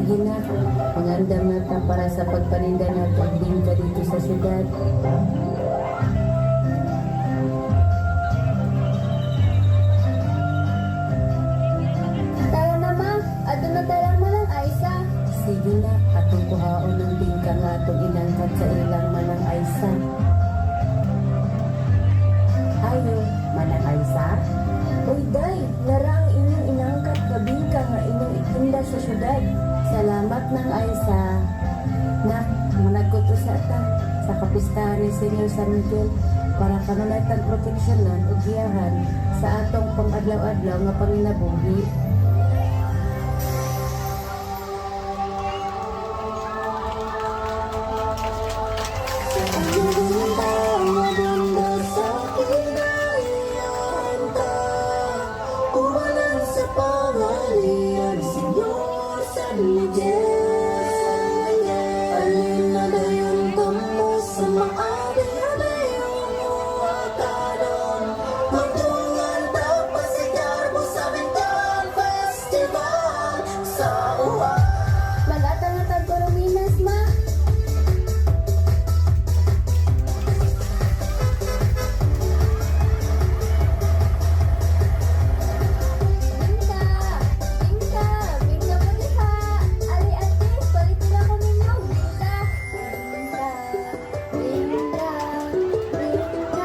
Sige na, pangandam na ta para sa pagpaninda natin din ka dito sa syudad. Tara na ma, adto na talang mo lang Aisa. Sige na, atong kuhaon ng bingka nga atong inangkat sa ilang manang Aisa. Ayo, manang Aisa? Uy day, narang inyong inangkat kabing ka nga inyong itinda sa syudad. Salamat ng Aisa. Nak, managkot ko sa ata sa kapistahan ni Senyor San Miguel para kanunaytan proteksyonan o giyahan sa atong pang-adlaw-adlaw nga panginabuhi. Mag-ata nga tag Corominas ma. Bingka! Bingka! Bingka po diha! Ali ate, palitin ako ninyo! Bingka! Bingka! Bingka! Bingka!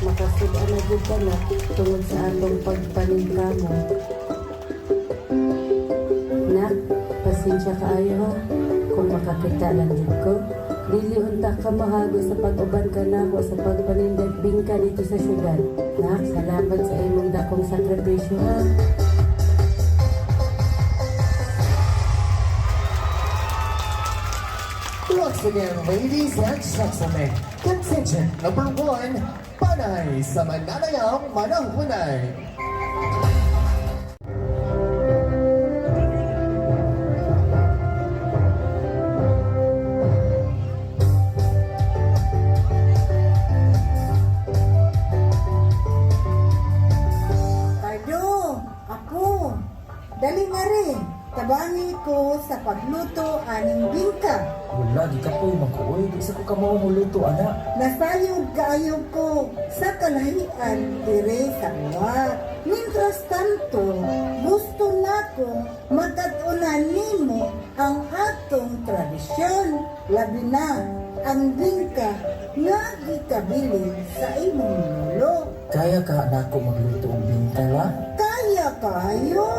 Makasudan na dyan ka na tungod sa atong pagpaninda mo. Nak, pasensya kaayo ha. Kung makakita lang dyan ko, dili unta ka mahago sa pag-uban ka na ako sa pagpanindag bingka dito sa syudad. Nak, salamat sa imong dakong sakripisyo ha. Once again, ladies and gentlemen, contingent number 1, Panay sa Mananayang Manahunay. mo sa pagluto aning bingka. Wala, di ka po mag-uwi. Di sa ko ka mamuluto, anak. Nasayod kaayo ko sa kalahian dire sa uwat. Mientras tanto, gusto nako magkatunan nimo ang atong tradisyon. Labi na ang bingka nga gikabili sa imong lolo. Kaya ka na ako magluto ang bingka, la? Kaya kayo?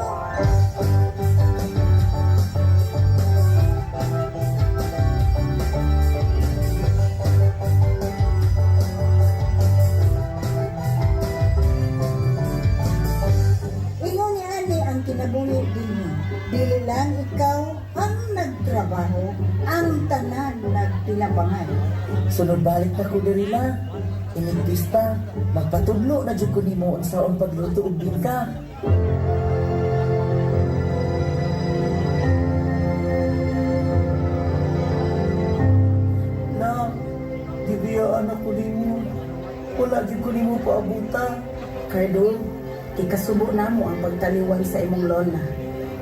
Ingon ni ani ang kinabuhi dinhi. Dili lang ikaw ang nagtrabaho, ang tanan nagtinabangan. Sunod balik na ko diri la. Inig pista, magpatudlo na dyan ko ni mo sa ang pagluto og bingka. Na, gibiyaan ako ni mo. Wala dyan ko ni mo paabuta. Cardol, ikasubo na mo ang pagtaliwan sa imong lona.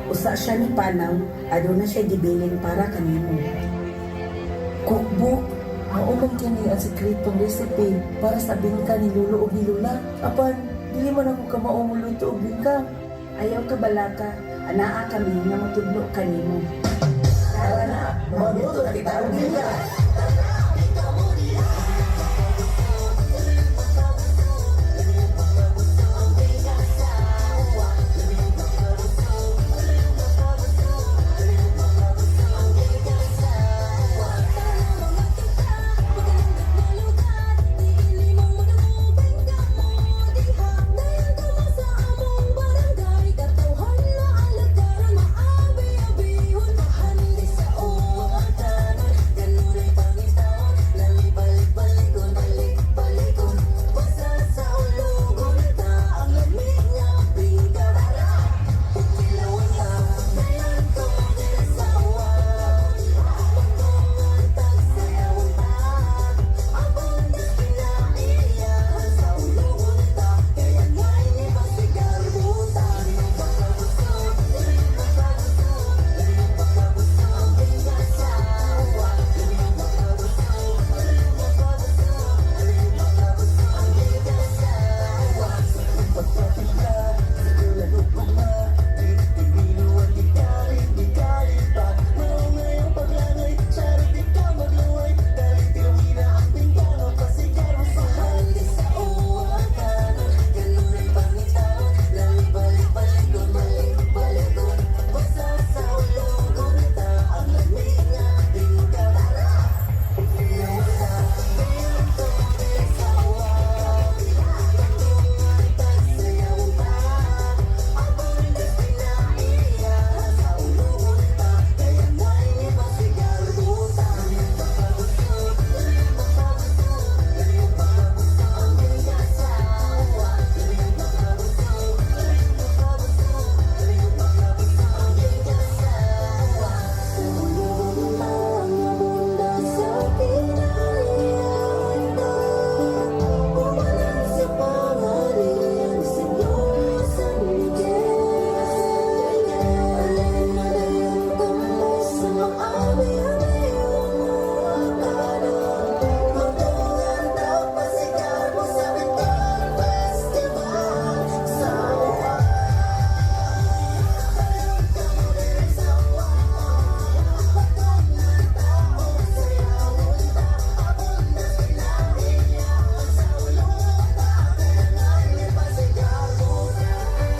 Usa siya ni Panaw, aduna siya gibilin para kanimo. Cookbook, maumang kini ang sekretong recipe para sa bingka ni Lolo o ni Lola. Apan, dili man ako ka maumuluto og bingka. Ayaw ka balaka, anaa kami nga matudlo kanimo. Tara na, magluto na kita og bingka.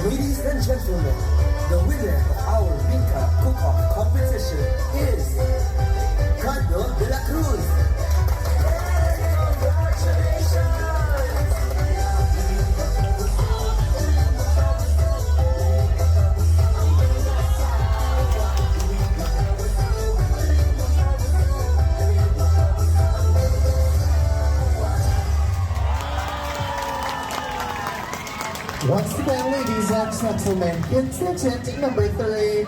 Ladies and gentlemen, the winner of our Bingka Cook-Off competition is Cardo de la Cruz. Once again, ladies and gentlemen, contingent number 3.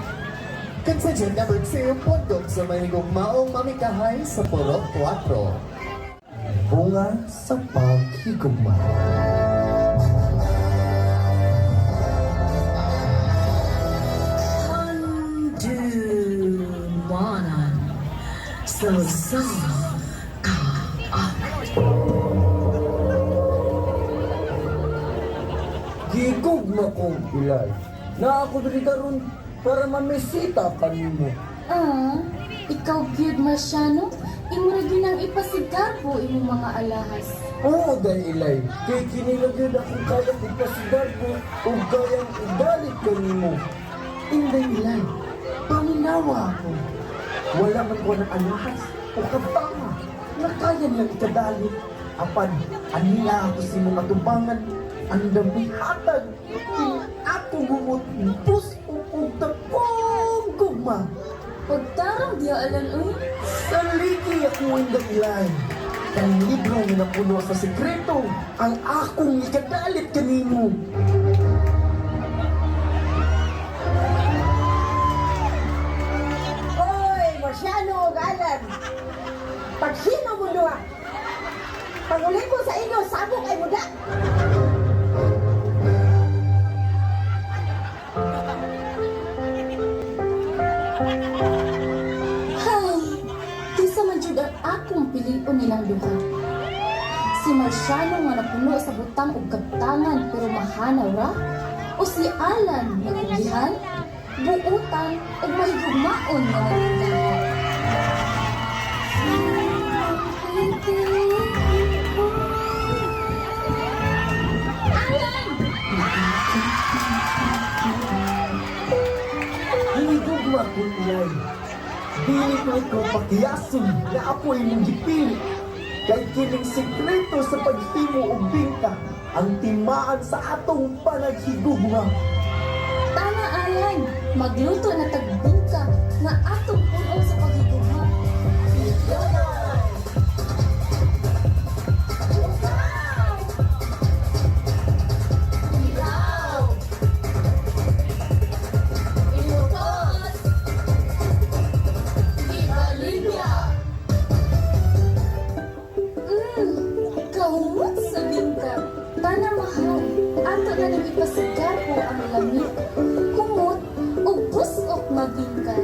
Contingent number 2, pundok sa mahigugmaong mamikahay sa Puro 4. Bunga sa paghigugma. Undo! Gigugma kong ilay. Na ako diri karon para mamisita kanimo. Ikaw gyud Marciano, imo ra ginang ipasigar po imong mga alahas. Oo, dahil ilay. Kay kinilagyan akong kayang ipasigar ko o kayang idalit kanimo. Inday ilay, paminawa ako. Wala man ko ng alahas o kabanga na kaya niyang ikadalit. Apan, anila ako si mga tubangan ang dami hatag. Ako gumot bus o tapong gugma. Pagtarong di alam Saliki ako inday ilay. Ang libro nga napuno sa sekreto ang akong ikadalit kanimo. Hoy, Marciano Galan! Pag sino mo duwa? Pangulit ko sa inyo, sabok ay muda! Hay, kisa man jud ang akong pilion nilang duha. Si Marciano nga napuno sa butang ug kabtangan pero mahanaw ra? O si Alan nga kugihan, buutan ug mahigugmaon nga nagtindahan? Alan! Hinigugma ko ilay. Dili ko ito pakiyason na apoy mong gipili. Kay kining sekreto sa paghimo og bingka ang timaan sa atong panaghigugma. Tama Alan, magluto na tagbingka nga atong puno sa paghigugma. Kahumot sa bingka, tana mahal, ato na nang ipasigar po ang lamig, humot, o busok nga bingka.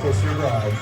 Kiss your ride.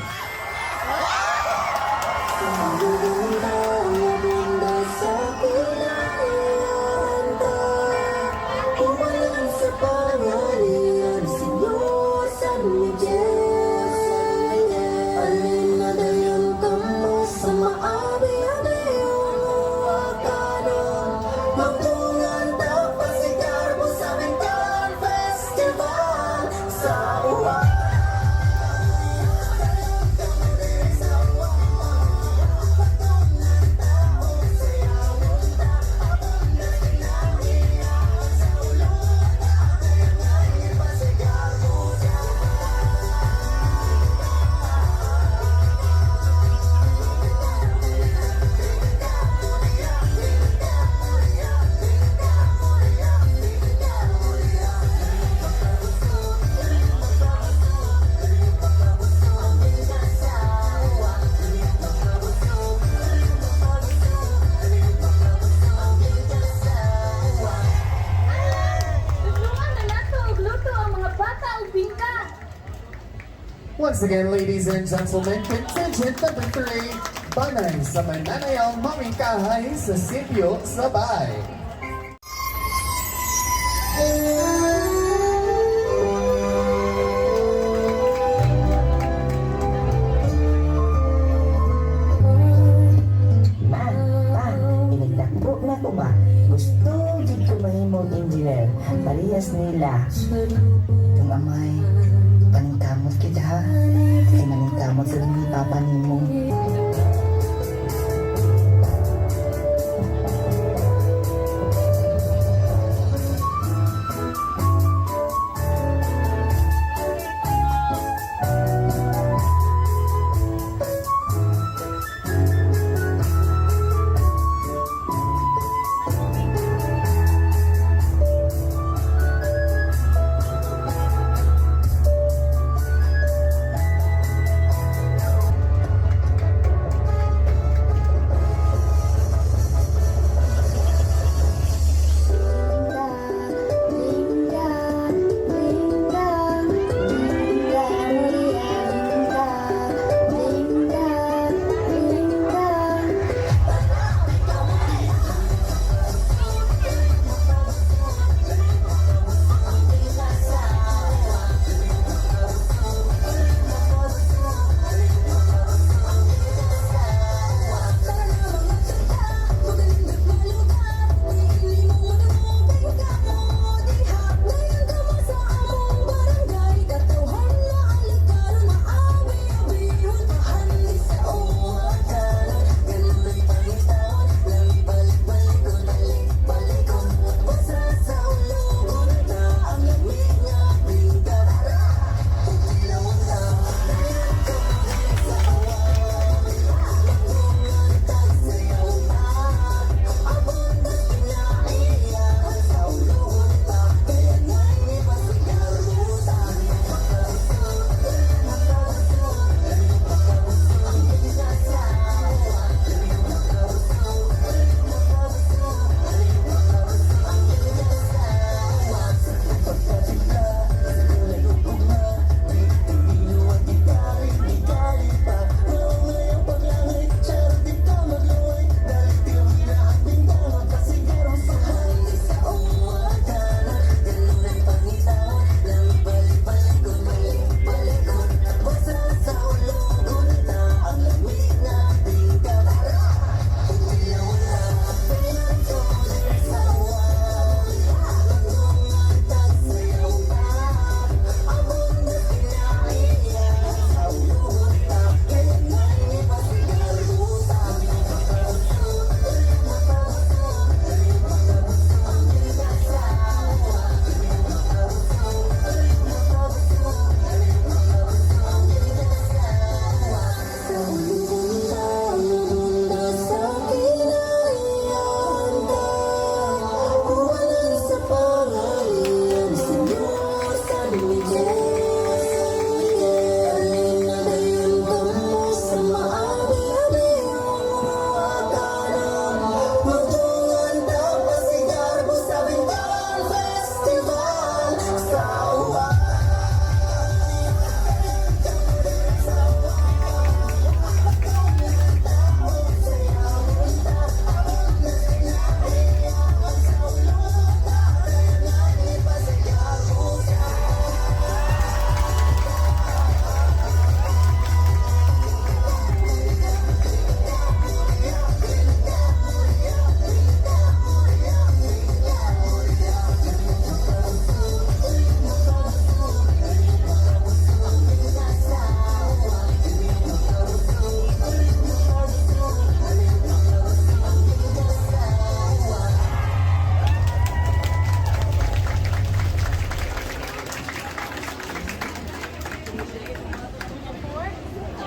Once again, ladies and gentlemen, contingent number 3, Banay sa Mananayang Mamikahay sa Sitio Sabay. Inagdakbo na ko ba? Gusto dito ko mahimong engineer. Parehas nila. Tumamay. Paningkamot kita ha. Kaya maningkamot sa ni papa nimo.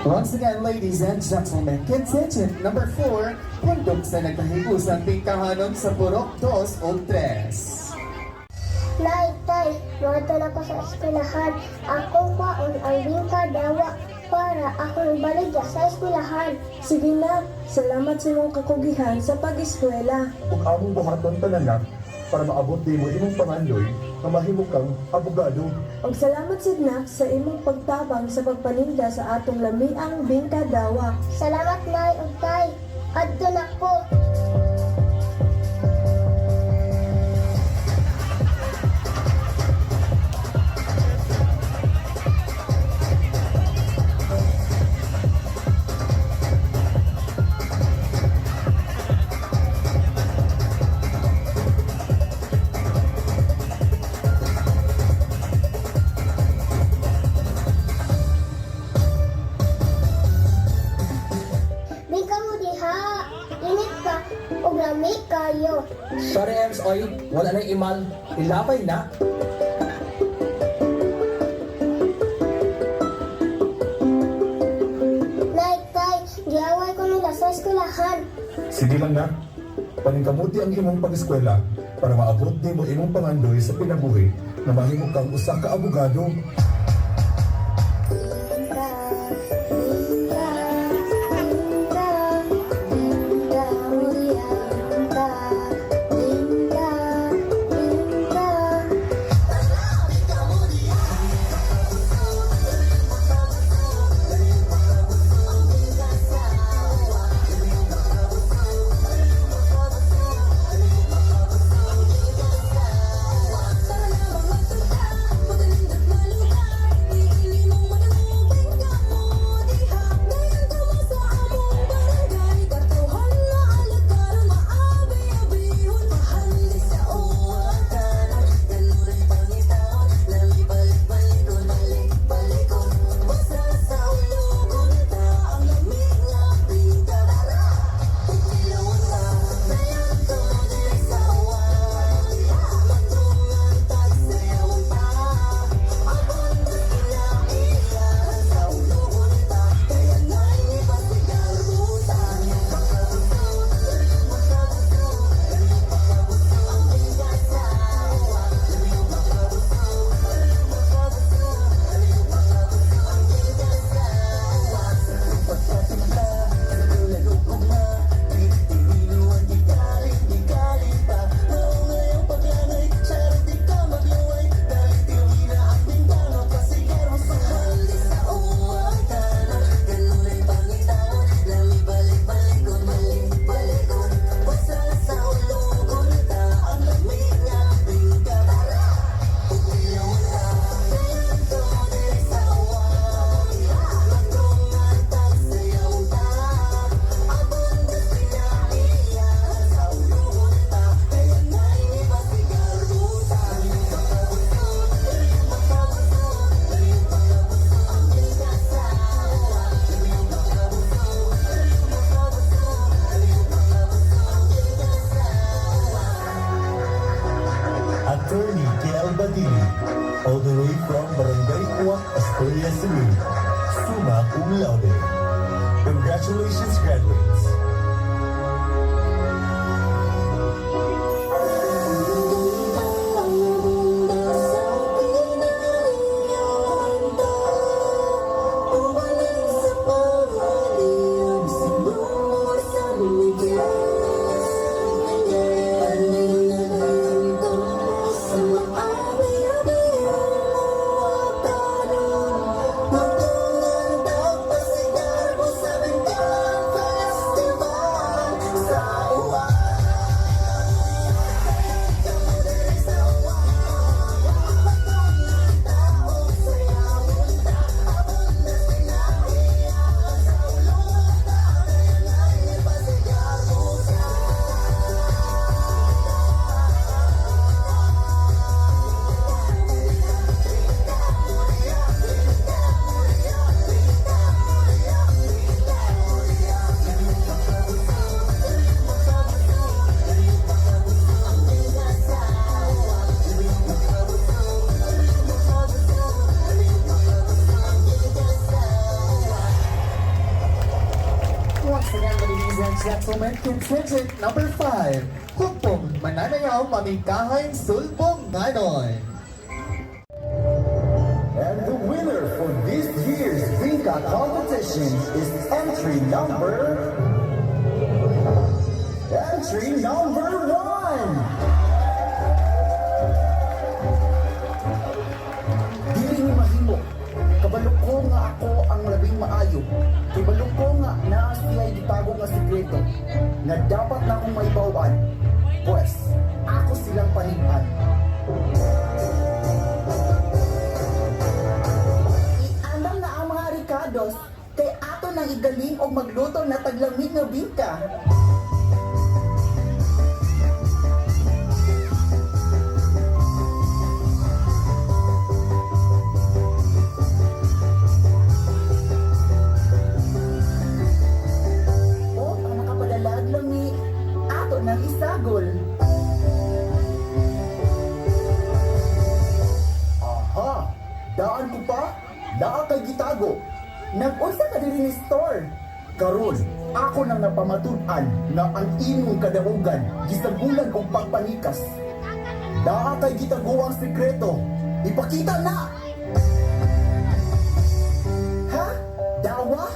Once again, ladies and gentlemen, contingent number 4, pundok sa nagkahigusang tingkahanon sa Purok 2 o 3. Nay, tay, mga ko sa eskwelahan. Ako maon ang bingka dawa para akong baligya sa eskwelahan. Sige na, salamat sa iyong kakugihan sa pag-eskwela. Kung among buhaton talaga, para maabot nimo imong pangandoy nga mahimo kang abogado. Og salamat Sidnak sa imong pagtabang sa pagpaninda sa atong lamiang bingka dawa. Salamat nay ug tay. Adto na ko. Bingka mo diha. Init ka ug lami kayo. Sorry, Ems, oy. Wala nang imal. Ilapay na. Nay, tay, giaway ko nila sa eskwelahan. Sige man na. Paningkamuti ang imong pag-eskwela para maabot nimo imong pangandoy sa pinabuhi nga mahimo kang usa ka abogado. Attorney Kiel Badili, all the way from Barangay Uwak, Astoria, Cebu, summa cum laude. Congratulations, graduates. Gentlemen, contingent number 5, Hukpong Mananayaw Mamikahain Sulbong Nganoy. And the winner for this year's Bingka competition is entry number 1. sikreto na dapat na akong maibawan. Pwes, ako silang panipan. Iandam na ang mga Ricardos kay ato nang igaling og magluto na taglamig nga bingka. O, ang nakapadalag lang ni ato nang isagol. Aha! Daan ko pa? Daan kay gitago. Nag-unsa ka diri ni store. Karon, ako nang napamatud-an na ang imong kadahugan gisagulan og pagpanikas. Daa kay gitago ang sekreto. Ipakita na! Ha? Dawa?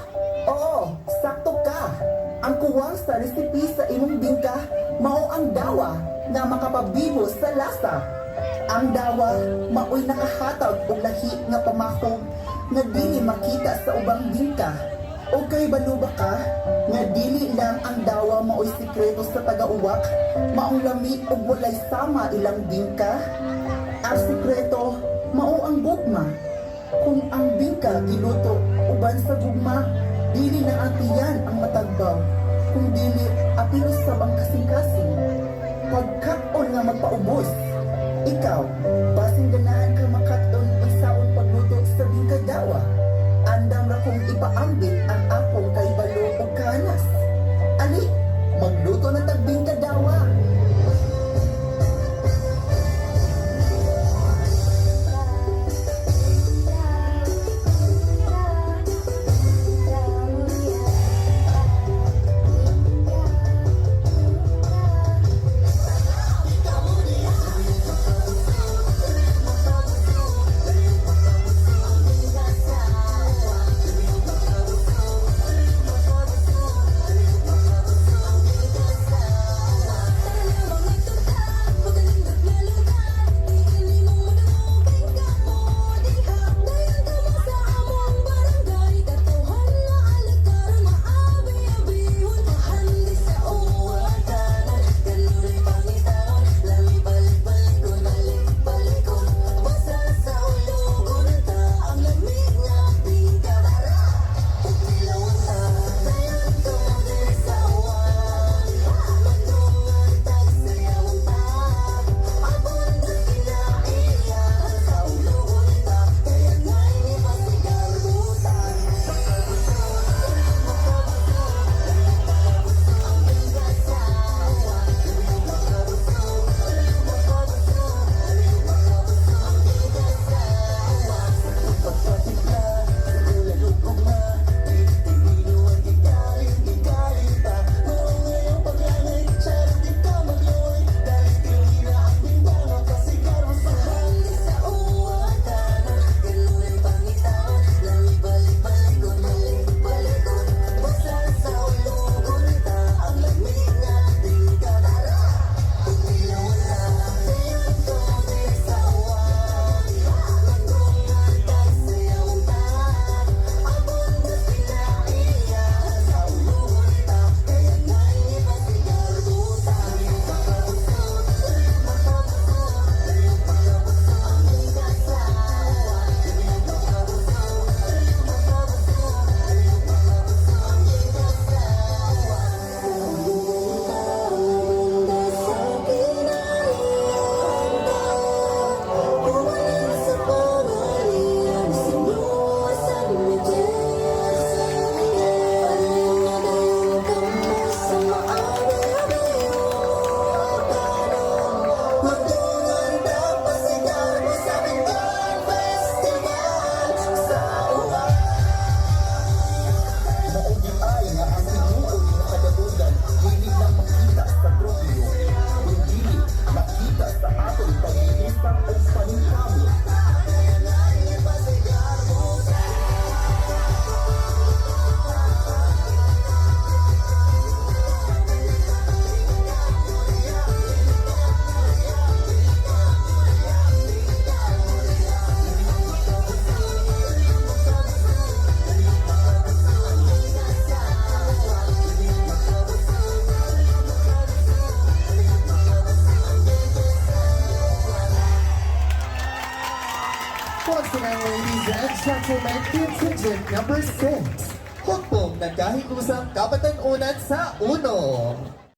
Oo, sakto ka. Ang kuwang sa recipe sa imong bingka mao ang dawa nga makapabibo sa lasa. Ang dawa maoy nakahatag og lahi nga pamahog nga dili makita sa ubang bingka. O kay baluba ka nga dili lang ang dawa maoy sikreto sa taga-uwak, maong lami og walay sama ilang bingka. Ang sikreto mao ang gugma. Kung ang bingka giluto uban sa gugma, dili na ang tiyan ang matagbaw, kung dili apilo sa bang kasing-kasing. Pagkat-on nga magpaubos. Ikaw, basing ganahan ka makat-on isaon pagluto sa bingka dawa. Andam ra kong ipaambit ang akong kay balo o kanas. Ali, magluto na tagbing kadawa. Once again, ladies and gentlemen, contingent number 6. Hukbong nagkahikusang kapatanunan sa uno.